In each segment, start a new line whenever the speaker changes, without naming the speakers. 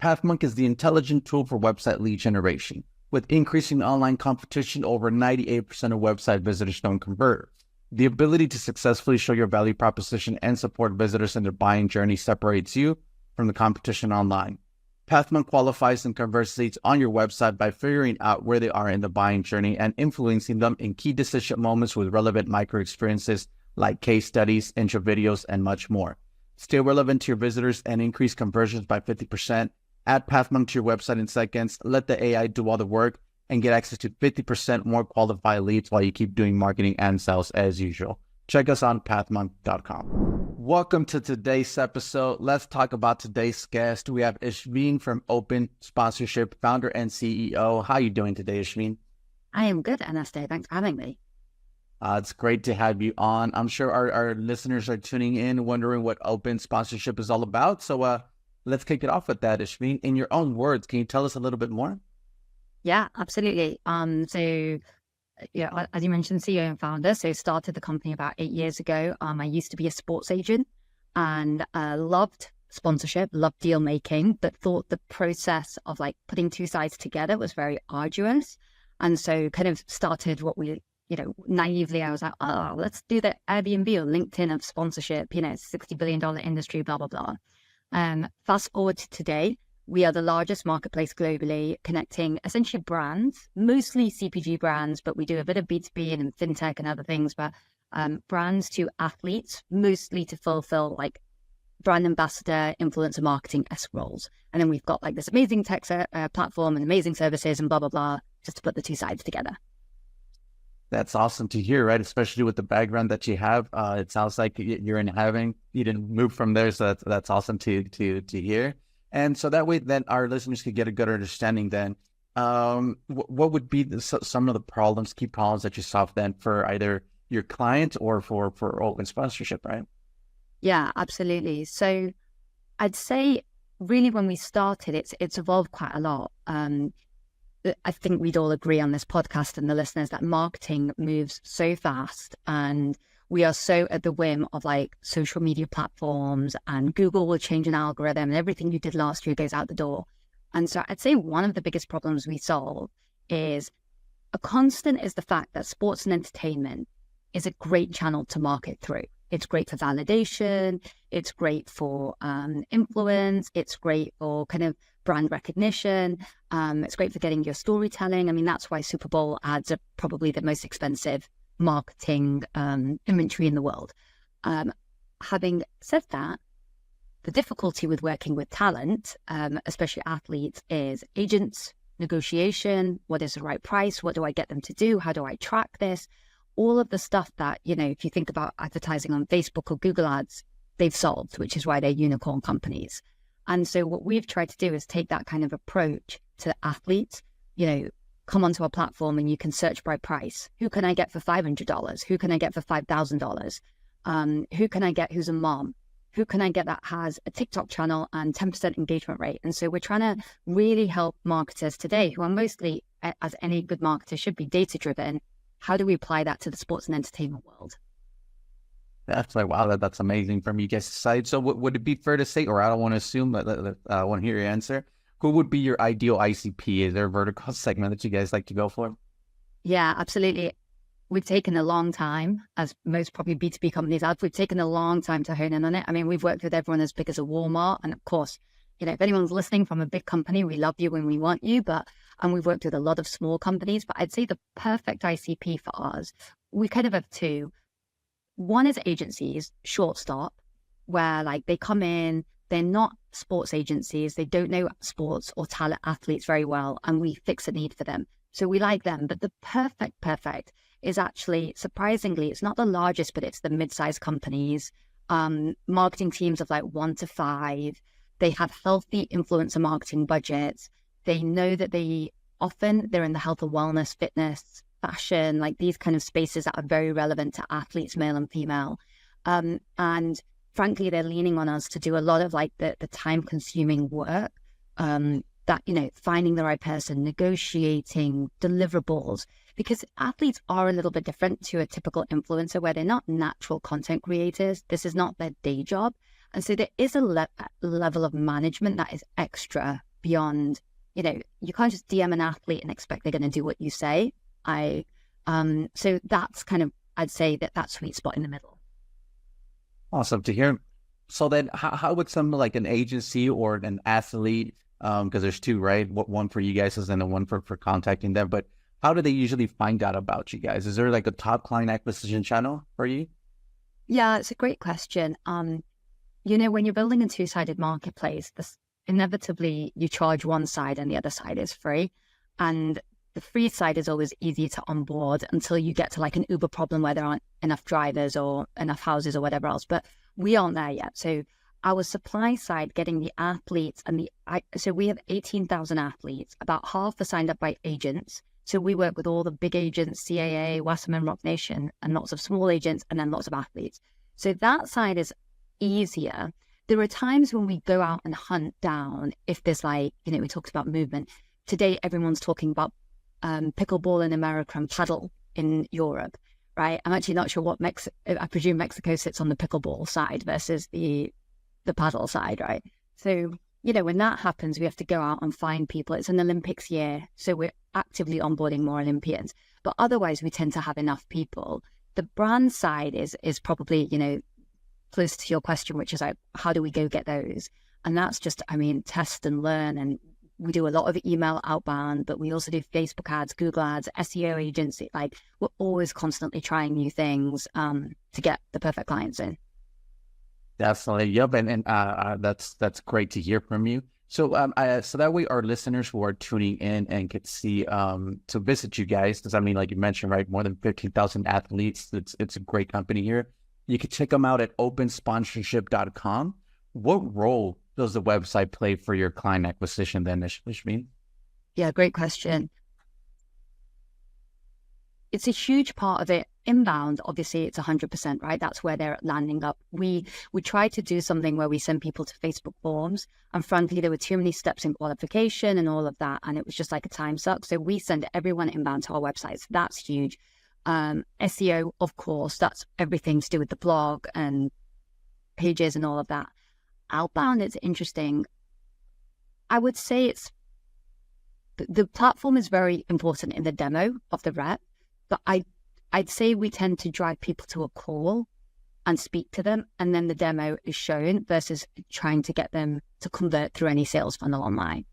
PathMonk is the intelligent tool for website lead generation. With increasing online competition, over 98% of website visitors don't convert. The ability to successfully show your value proposition and support visitors in their buying journey separates you from the competition online. PathMonk qualifies and converts leads on your website by figuring out where they are in the buying journey and influencing them in key decision moments with relevant micro experiences like case studies, intro videos, and much more. Stay relevant to your visitors and increase conversions by 50%. Add PathMonk to your website in seconds. Let the AI do all the work and get access to 50% more qualified leads while you keep doing marketing and sales as usual. Check us on pathmonk.com. Welcome to today's episode. Let's talk about today's guest. We have Ishveen from Open Sponsorship, founder and CEO. How are you doing today, Ishveen?
I am good, Anastasia. Thanks for having me.
It's great to have you on. I'm sure our listeners are tuning in, wondering what Open Sponsorship is all about. So let's kick it off with that, Ishveen. In your own words, can you tell us a little bit more?
Yeah, absolutely. As you mentioned, CEO and founder. So started the company about 8 years ago. I used to be a sports agent and loved sponsorship, loved deal making, but thought the process of like putting two sides together was very arduous. And so kind of started what we, naively, I was like, oh, let's do the Airbnb or LinkedIn of sponsorship, it's a $60 billion industry, blah, blah, blah. Fast forward to today. We are the largest marketplace globally, connecting essentially brands, mostly CPG brands, but we do a bit of B2B and fintech and other things, but brands to athletes, mostly to fulfill like brand ambassador, influencer marketing-esque roles. And then we've got like this amazing tech platform and amazing services and blah, blah, blah, just to put the two sides together.
That's awesome to hear, right? Especially with the background that you have. It sounds like you're in having, you didn't move from there. So that's awesome to hear. And so that way, then our listeners could get a good understanding then. What would be some of the key problems that you solve then for either your client or for Open Sponsorship, right?
Yeah, absolutely. So I'd say really when we started, it's evolved quite a lot. I think we'd all agree on this podcast and the listeners that marketing moves so fast and we are so at the whim of like social media platforms and Google will change an algorithm and everything you did last year goes out the door. And so I'd say one of the biggest problems we solve is a constant is the fact that sports and entertainment is a great channel to market through. It's great for validation. It's great for influence. It's great for kind of brand recognition. It's great for getting your storytelling. I mean, that's why Super Bowl ads are probably the most expensive marketing inventory in the world. Having said that, the difficulty with working with talent, especially athletes, is agents, negotiation, what is the right price, what do I get them to do, how do I track this, all of the stuff that, if you think about advertising on Facebook or Google ads, they've solved, which is why they're unicorn companies. And so what we've tried to do is take that kind of approach to athletes, come onto our platform and you can search by price. Who can I get for $500? Who can I get for $5,000? Who can I get who's a mom? Who can I get that has a TikTok channel and 10% engagement rate? And so we're trying to really help marketers today who are mostly, as any good marketer should be, data-driven. How do we apply that to the sports and entertainment world?
That's like, wow, that's amazing from you guys' side. So would it be fair to say, or I don't want to assume, but I want to hear your answer. Who would be your ideal ICP? Is there a vertical segment that you guys like to go for?
Yeah, absolutely. We've taken a long time, as most probably B2B companies have, we've taken a long time to hone in on it. I mean, we've worked with everyone as big as a Walmart. And of course, if anyone's listening from a big company, we love you and we want you. And we've worked with a lot of small companies. But I'd say the perfect ICP for us, we kind of have two. One is agencies, short stop, where like they come in, they're not sports agencies, they don't know sports or talent athletes very well, and we fix a need for them. So we like them. But the perfect is actually, surprisingly, it's not the largest, but it's the mid-sized companies, marketing teams of like 1 to 5. They have healthy influencer marketing budgets. They know that they're in the health and wellness, fitness, fashion, like these kind of spaces that are very relevant to athletes, male and female. And frankly, they're leaning on us to do a lot of like the time consuming work, that, finding the right person, negotiating deliverables, because athletes are a little bit different to a typical influencer where they're not natural content creators. This is not their day job. And so there is a level of management that is extra beyond, you can't just DM an athlete and expect they're going to do what you say. So that's kind of, I'd say that sweet spot in the middle.
Awesome to hear. So then how would someone like an agency or an athlete, because there's two, right? One for you guys and then one for contacting them, but how do they usually find out about you guys? Is there like a top client acquisition channel for you?
Yeah, it's a great question. When you're building a two-sided marketplace, inevitably you charge one side and the other side is free. And the free side is always easy to onboard until you get to like an Uber problem where there aren't enough drivers or enough houses or whatever else. But we aren't there yet. So our supply side, getting the athletes so we have 18,000 athletes. About half are signed up by agents. So we work with all the big agents, CAA, Wasserman, Rock Nation, and lots of small agents, and then lots of athletes. So that side is easier. There are times when we go out and hunt down, if there's we talked about movement. Today, everyone's talking about pickleball in America and paddle in Europe, right? I'm actually not sure what I presume Mexico sits on the pickleball side versus the paddle side, right? So, when that happens, we have to go out and find people. It's an Olympics year, so we're actively onboarding more Olympians. But otherwise, we tend to have enough people. The brand side is probably, close to your question, which is like, how do we go get those? And that's just, test and learn. And we do a lot of email outbound, but we also do Facebook ads, Google ads, SEO agency. Like, we're always constantly trying new things to get the perfect clients in.
Definitely. Yep. And that's great to hear from you. So so that way our listeners who are tuning in and could see to visit you guys, because like you mentioned, right, more than 15,000 athletes. It's a great company here. You can check them out at opensponsorship.com. What role does the website play for your client acquisition then, Ishveen?
Yeah, great question. It's a huge part of it. Inbound, obviously, it's 100%, right? That's where they're landing up. We try to do something where we send people to Facebook forms, and frankly, there were too many steps in qualification and all of that, and it was just like a time suck. So we send everyone inbound to our websites. That's huge. SEO, of course, that's everything to do with the blog and pages and all of that. Outbound, it's interesting. I would say the platform is very important in the demo of the rep, but I'd say we tend to drive people to a call and speak to them, and then the demo is shown versus trying to get them to convert through any sales funnel online.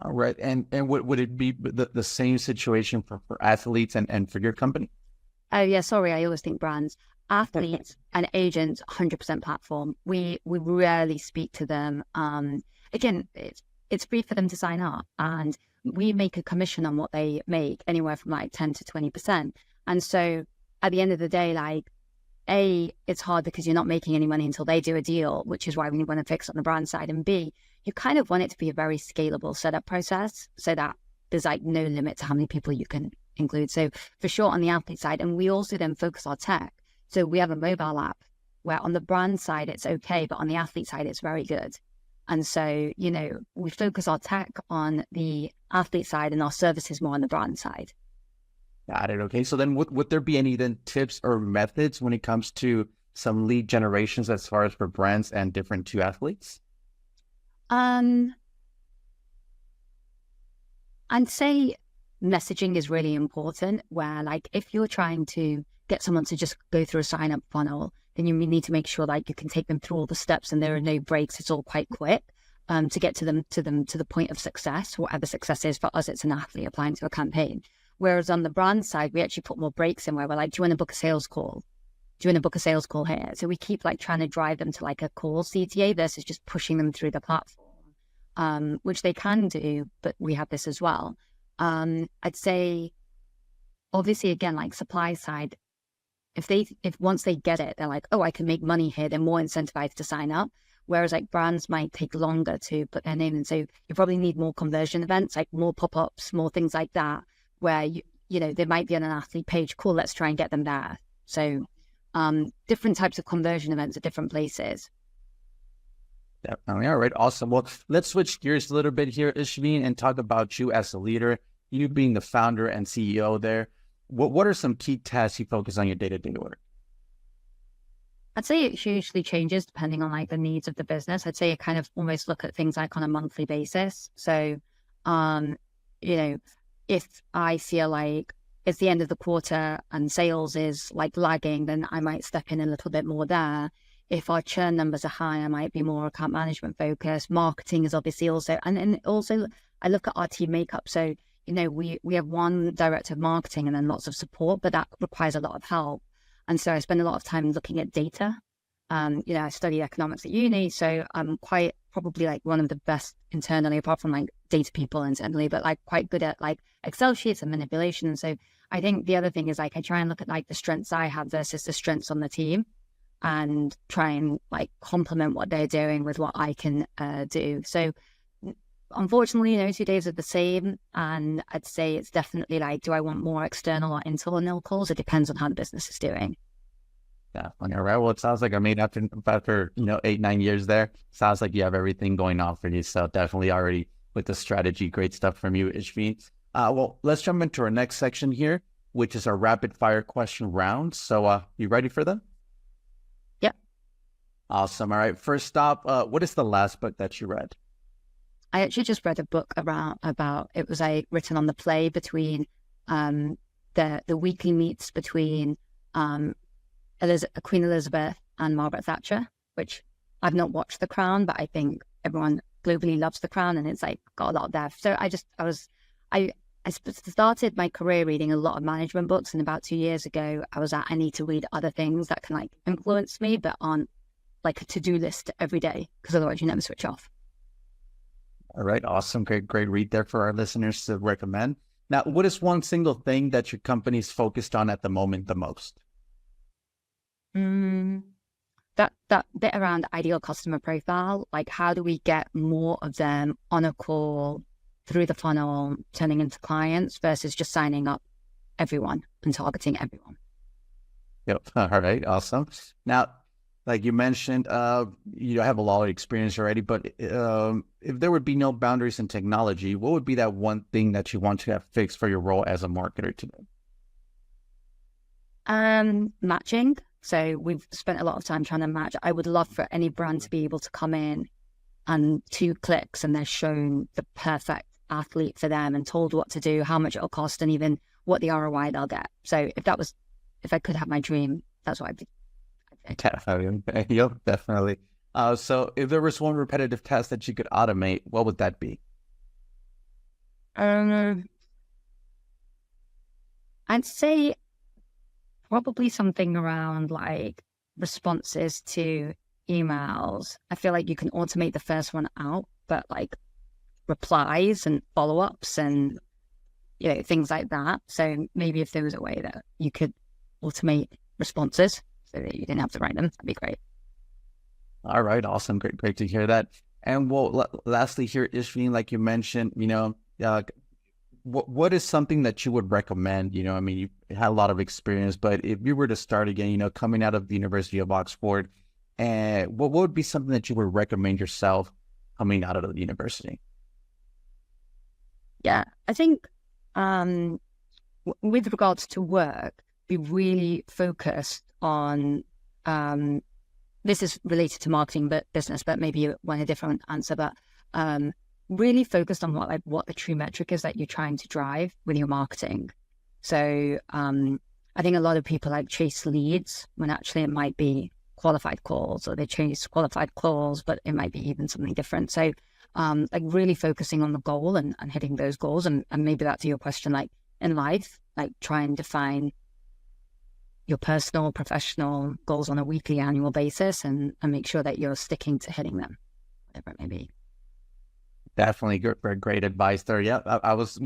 All right. And would it be the same situation for athletes and for your company?
Oh, yeah, sorry. I always think brands. Athletes and agents, 100% platform. We rarely speak to them. Again, it's free for them to sign up, and we make a commission on what they make, anywhere from like 10 to 20%. And so at the end of the day, it's hard because you're not making any money until they do a deal, which is why we want to fix on the brand side. And B, you kind of want it to be a very scalable setup process so that there's no limit to how many people you can include. So for sure on the athlete side, and we also then focus our tech. So we have a mobile app where on the brand side, it's okay, but on the athlete side, it's very good. And so, we focus our tech on the athlete side and our services more on the brand side.
Got it. Okay. So then would there be any then tips or methods when it comes to some lead generations as far as for brands and different to athletes?
I'd say messaging is really important, where if you're trying to get someone to just go through a sign up funnel, then you need to make sure you can take them through all the steps and there are no breaks. It's all quite quick to get to the point of success, whatever success is. For us, it's an athlete applying to a campaign. Whereas on the brand side, we actually put more breaks in where we're like, do you want to book a sales call? Do you want to book a sales call here? So we keep trying to drive them to a call CTA versus just pushing them through the platform, which they can do, but we have this as well. I'd say, obviously, again, supply side, if once they get it, they're like, oh, I can make money here, they're more incentivized to sign up. Whereas brands might take longer to put their name in. So you probably need more conversion events, more pop-ups, more things like that, where they might be on an athlete page. Cool, let's try and get them there. So different types of conversion events at different places.
Definitely. All right. Awesome. Well, let's switch gears a little bit here, Ishveen, and talk about you as a leader, you being the founder and CEO there. What are some key tasks you focus on your day-to-day work?
I'd say it hugely changes depending on like the needs of the business. I'd say I kind of almost look at things like on a monthly basis. So, um, you know, if I feel like it's the end of the quarter and sales is like lagging, then I might step in a little bit more there. If our churn numbers are high, I might be more account management focused. Marketing is obviously also, and also I look at our team makeup. So, we have one director of marketing and then lots of support, but that requires a lot of help. And so I spend a lot of time looking at data. I studied economics at uni, so I'm quite probably like one of the best internally, apart from like data people internally, but like quite good at like Excel sheets and manipulation. And so I think the other thing is like I try and look at like the strengths I have versus the strengths on the team and try and like complement what they're doing with what I can do. So unfortunately, 2 days are the same. And I'd say it's definitely like, do I want more external or internal calls? It depends on how the business is doing.
Yeah. All right. Well, it sounds like, after 8-9 years there, sounds like you have everything going on for you. So definitely already with the strategy, great stuff from you, Ishveen. Well, let's jump into our next section here, which is our rapid fire question round. So you ready for them?
Yep.
Awesome. All right. First stop, what is the last book that you read?
I actually just read a book about it was like written on the play between the weekly meets between Queen Elizabeth and Margaret Thatcher, which I've not watched The Crown, but I think everyone globally loves The Crown, and it's like got a lot of depth. So I started my career reading a lot of management books, and about 2 years ago I was I need to read other things that can like influence me, but aren't like a to-do list every day, because otherwise you never switch off.
All right. Awesome. Great read there for our listeners to recommend. Now, what is one single thing that your company is focused on at the moment the most?
That bit around ideal customer profile, like how do we get more of them on a call through the funnel, turning into clients versus just signing up everyone and targeting everyone.
Yep. All right. Awesome. Now, like you mentioned, you have a lot of experience already, but if there would be no boundaries in technology, what would be that one thing that you want to have fixed for your role as a marketer today?
Matching. So we've spent a lot of time trying to match. I would love for any brand to be able to come in and 2 clicks and they're shown the perfect athlete for them and told what to do, how much it'll cost, and even what the ROI they'll get. So if I could have my dream, that's what I'd be.
Definitely. Yep, definitely. So if there was one repetitive task that you could automate, what would that be?
I'd say probably something around like responses to emails. I feel like you can automate the first one out, but like replies and follow-ups and things like that. So maybe if there was a way that you could automate responses so that you didn't have to write them, that'd be great.
All right, awesome, great to hear that. And well, lastly here, Ishveen, like you mentioned, what is something that you would recommend? I mean, you had a lot of experience, but if you were to start again, coming out of the University of Oxford, and what would be something that you would recommend yourself coming out of the university?
Yeah, I think with regards to work, be really focused on, this is related to marketing, but business, but maybe you want a different answer, but really focused on what the true metric is that you're trying to drive with your marketing. So I think a lot of people like chase leads when actually it might be qualified calls, or they chase qualified calls, but it might be even something different. So like really focusing on the goal and hitting those goals. And maybe that's your question, like in life, like try and define your personal, professional goals on a weekly, annual basis and make sure that you're sticking to hitting them, whatever it may be.
Definitely great advice there. Yeah, I was,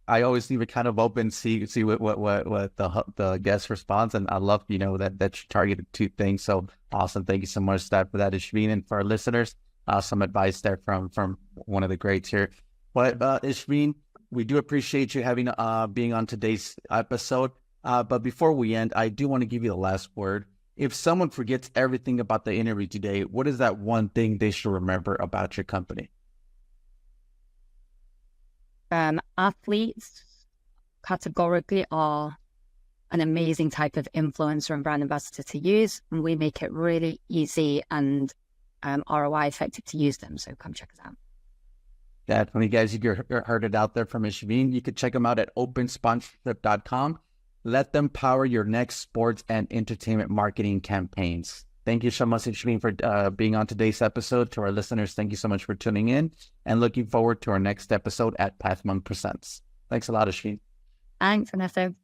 I always leave it kind of open, see what the guest response, and I love, that you targeted 2 things. So awesome. Thank you so much for that, Ishveen, and for our listeners, some advice there from one of the greats here. But Ishveen, we do appreciate you having being on today's episode. But before we end, I do want to give you the last word. If someone forgets everything about the interview today, what is that one thing they should remember about your company?
Athletes categorically are an amazing type of influencer and brand ambassador to use, and we make it really easy and ROI effective to use them. So come check us out.
Definitely, guys, you heard it out there from Ishveen. You could check them out at opensponsorship.com. Let them power your next sports and entertainment marketing campaigns. Thank you so much, Ishveen, for being on today's episode. To our listeners, thank you so much for tuning in, and looking forward to our next episode at Pathmonk Presents. Thanks a lot, Ishveen.
Thanks, Ernesto.